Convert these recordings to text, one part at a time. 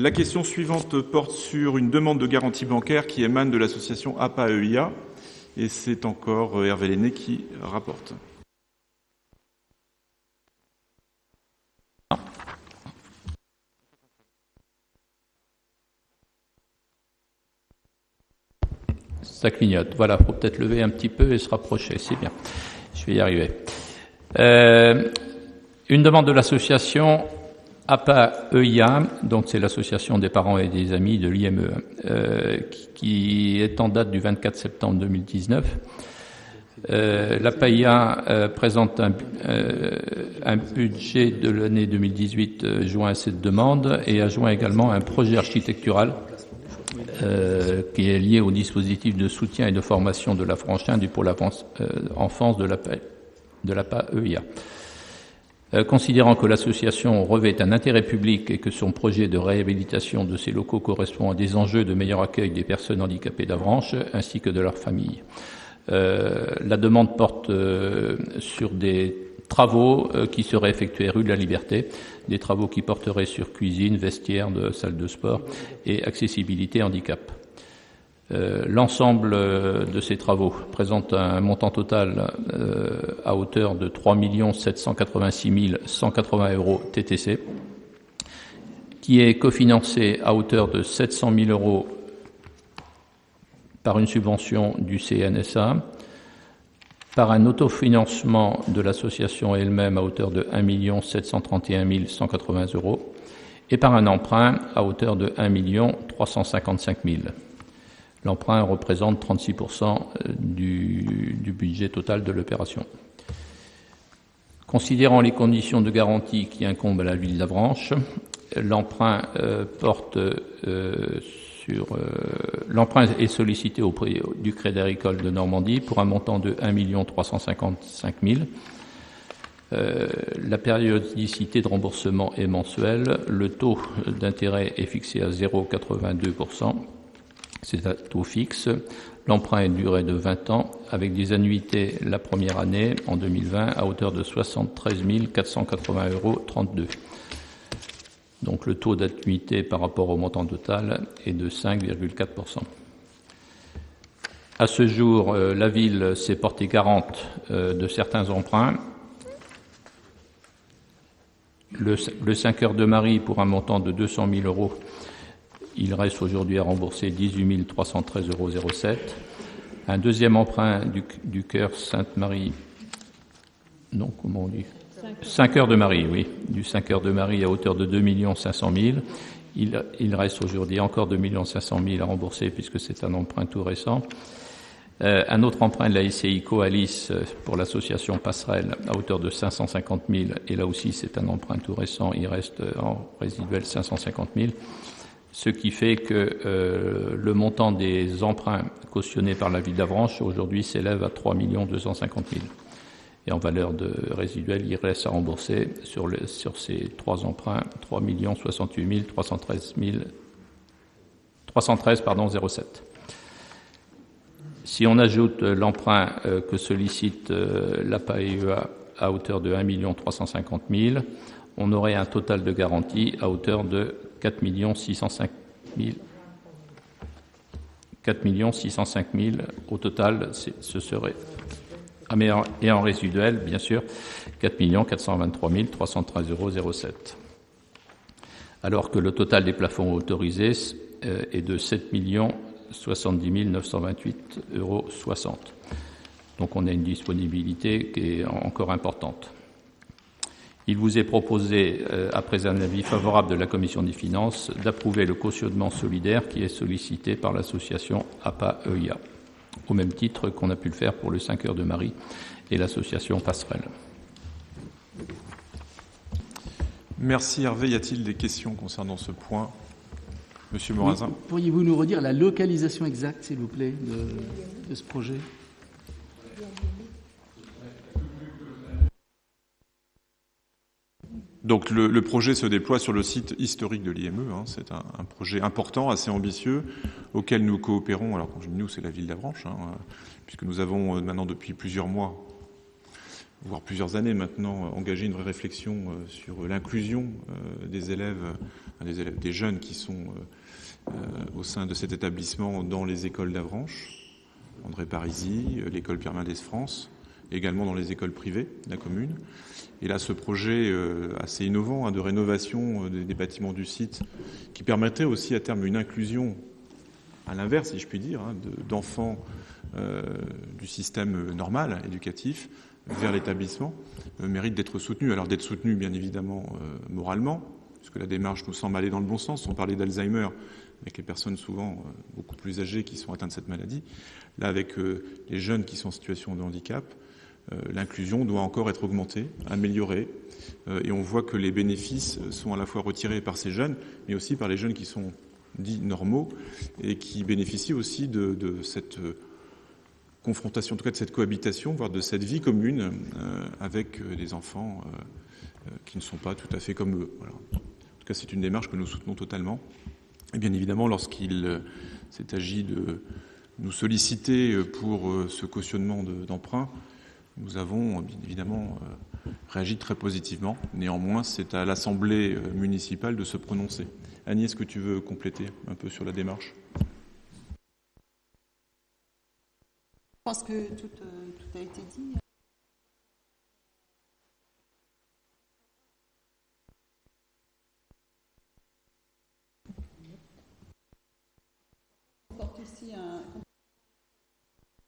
La question suivante porte sur une demande de garantie bancaire qui émane de l'association APA-EIA. Et c'est encore Hervé Lenné qui rapporte. Ça clignote. Voilà, il faut peut-être lever un petit peu et se rapprocher. C'est bien. Je vais y arriver. Une demande de l'association APA-EIA, donc c'est l'association des parents et des amis de l'IME, qui est en date du 24 septembre 2019. L'APA-EIA présente un budget de l'année 2018 joint à cette demande et a joint également un projet architectural qui est lié au dispositif de soutien et de formation de la Franche-Comté du pôle enfance de l'APA-EIA. Considérant que l'association revêt un intérêt public et que son projet de réhabilitation de ses locaux correspond à des enjeux de meilleur accueil des personnes handicapées d'Avranches ainsi que de leurs familles. La demande porte sur des travaux qui seraient effectués rue de la Liberté, des travaux qui porteraient sur cuisine, vestiaire, salle de sport et accessibilité handicap. L'ensemble de ces travaux présente un montant total à hauteur de 3 786 180 € TTC, qui est cofinancé à hauteur de 700 000 € par une subvention du CNSA, par un autofinancement de l'association elle-même à hauteur de 1 731 180 € et par un emprunt à hauteur de 1 355 000 €. L'emprunt représente 36% du budget total de l'opération. Considérant les conditions de garantie qui incombent à la ville d'Avranches, l'emprunt l'emprunt est sollicité auprès du Crédit Agricole de Normandie pour un montant de 1 355 000 €. La périodicité de remboursement est mensuelle. Le taux d'intérêt est fixé à 0,82%. C'est un taux fixe. L'emprunt est duré de 20 ans, avec des annuités la première année, en 2020, à hauteur de 73 480 € 32. Donc le taux d'annuité par rapport au montant total est de 5,4%. À ce jour, la ville s'est portée garante de certains emprunts. Le 5 heures de Marie pour un montant de 200 000 €. Il reste aujourd'hui à rembourser 18 313,07 €. Un deuxième emprunt du Cœur Sainte-Marie, non, comment on dit 5 heures de Marie, oui, du 5 heures de Marie à hauteur de 2 500 000 €. Il reste aujourd'hui encore 2 500 000 € à rembourser puisque c'est un emprunt tout récent. Un autre emprunt de la SCI Coalice pour l'association Passerelle à hauteur de 550 000 € et là aussi c'est un emprunt tout récent, il reste en résiduel 550 000 €. Ce qui fait que le montant des emprunts cautionnés par la ville d'Avranches aujourd'hui s'élève à 3 250 000 €. Et en valeur de résiduelle, il reste à rembourser sur ces trois emprunts 3 68 313,07 €. Si on ajoute l'emprunt que sollicite l'APA-EIA à hauteur de 1 350 000 €, on aurait un total de garantie à hauteur de 4 605 000 € au total, ce serait, et en résiduel, bien sûr, 4 423 313,07 €. Alors que le total des plafonds autorisés est de 7 070 928,60 €. Donc on a une disponibilité qui est encore importante. Il vous est proposé, après un avis favorable de la Commission des finances, d'approuver le cautionnement solidaire qui est sollicité par l'association APA-EIA, au même titre qu'on a pu le faire pour le 5 heures de Marie et l'association Passerelle. Merci Hervé. Y a-t-il des questions concernant ce point? Monsieur Morazin. Oui, pourriez-vous nous redire la localisation exacte, s'il vous plaît, de ce projet? Donc le projet se déploie sur le site historique de l'IME. C'est un projet important, assez ambitieux, auquel nous coopérons. Alors quand je dis nous, c'est la ville d'Avranches, puisque nous avons maintenant depuis plusieurs mois voire plusieurs années maintenant, engagé une vraie réflexion sur l'inclusion des élèves, des jeunes qui sont au sein de cet établissement dans les écoles d'Avranches, André Parisi, l'école Pierre Mendès France, également dans les écoles privées de la commune. Et là, ce projet assez innovant de rénovation des bâtiments du site, qui permettrait aussi à terme une inclusion, à l'inverse, si je puis dire, d'enfants du système normal, éducatif, vers l'établissement, mérite d'être soutenu. Alors d'être soutenu, bien évidemment, moralement, puisque la démarche nous semble aller dans le bon sens. On parlait d'Alzheimer, avec les personnes souvent beaucoup plus âgées qui sont atteintes de cette maladie. Là, avec les jeunes qui sont en situation de handicap, l'inclusion doit encore être augmentée, améliorée, et on voit que les bénéfices sont à la fois retirés par ces jeunes, mais aussi par les jeunes qui sont dits normaux et qui bénéficient aussi de cette confrontation, en tout cas de cette cohabitation, voire de cette vie commune avec des enfants qui ne sont pas tout à fait comme eux. Voilà. En tout cas, c'est une démarche que nous soutenons totalement. Et bien évidemment, lorsqu'il s'est agi de nous solliciter pour ce cautionnement d'emprunt, nous avons bien évidemment réagi très positivement. Néanmoins, c'est à l'Assemblée municipale de se prononcer. Annie, est-ce que tu veux compléter un peu sur la démarche ? Je pense que tout a été dit.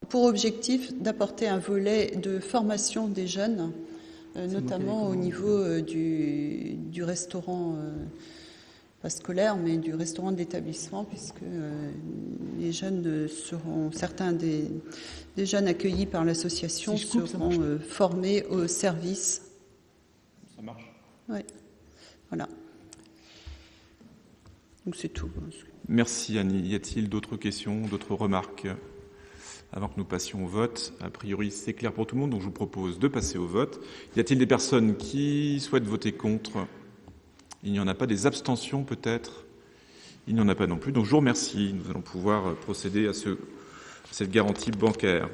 Pour objectif d'apporter un volet de formation des jeunes, notamment au niveau du restaurant, pas scolaire, mais du restaurant d'établissement, puisque les jeunes seront, certains des jeunes accueillis par l'association seront formés au service. Ça marche ? Oui, voilà. Donc c'est tout. Merci Annie. Y a-t-il d'autres questions, d'autres remarques avant que nous passions au vote? A priori, c'est clair pour tout le monde, donc je vous propose de passer au vote. Y a-t-il des personnes qui souhaitent voter contre? Il n'y en a pas. Des abstentions peut-être? Il n'y en a pas non plus. Donc je vous remercie. Nous allons pouvoir procéder à cette garantie bancaire.